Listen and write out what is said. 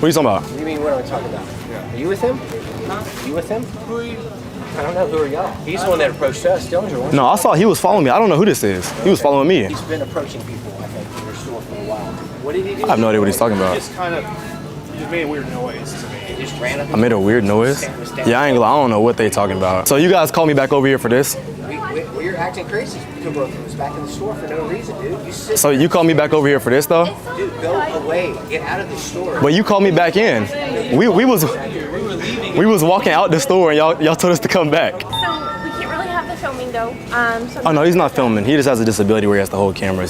What are you talking about? What do you mean, what am I talking about? Are you with him? Huh? You with him? Who are you? I don't know. Who are y'all? He's the one that approached us. Dillinger was. No, I saw he was following me. I don't know who this is. He was following me. He's been approaching people, I think, in your store for a while. What did he do? I have no idea what he's talking about. Just kind of, just made a weird noise to me. He just ran up. I made a weird noise. Yeah, I ain't gonna lie, I don't know what they talking about. So you guys call me back over here for this? You're acting crazy. You both of us back in the store for no reason, dude. You sit. So you call me back over here for this though? Dude, go away. Get out of the store. But you called me back in. We was walking out the store and y'all told us to come back. So we can't really have the filming though. Oh no, he's not filming. He just has a disability where he has to hold cameras.